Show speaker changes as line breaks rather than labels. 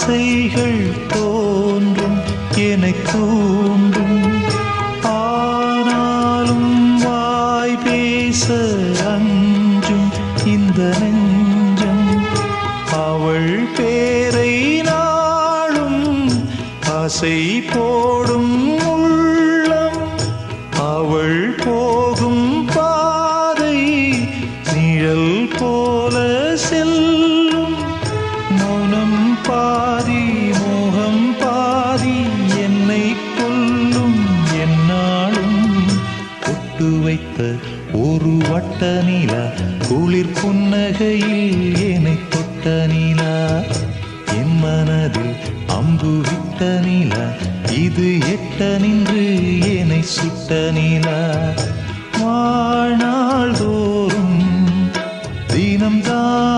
ஆசைகள் தோன்றும் என்னை தூண்டும். ஆனாலும் வாய் பேச அஞ்சும் இந்த நெஞ்சம். அவள் பேரை நாளும் ஆசை போடும் உள்ளம். அவள் போகும் பாதை நிழல் போல செல்லும். மௌனம் பாதி மோகம் பாதி என்னை கொல்லும் என்னாலும். ஒட்டு வைத்த ஒரு வட்ட நிலா குளிர் புன்னகையில் என்னை தொட்ட நிலா. என் மனதில் அம்பு விட்ட நிலா இது எட்ட நின்று என்னை சுட்ட நிலா. வாழ்நாள் தோறும் தினம்தான்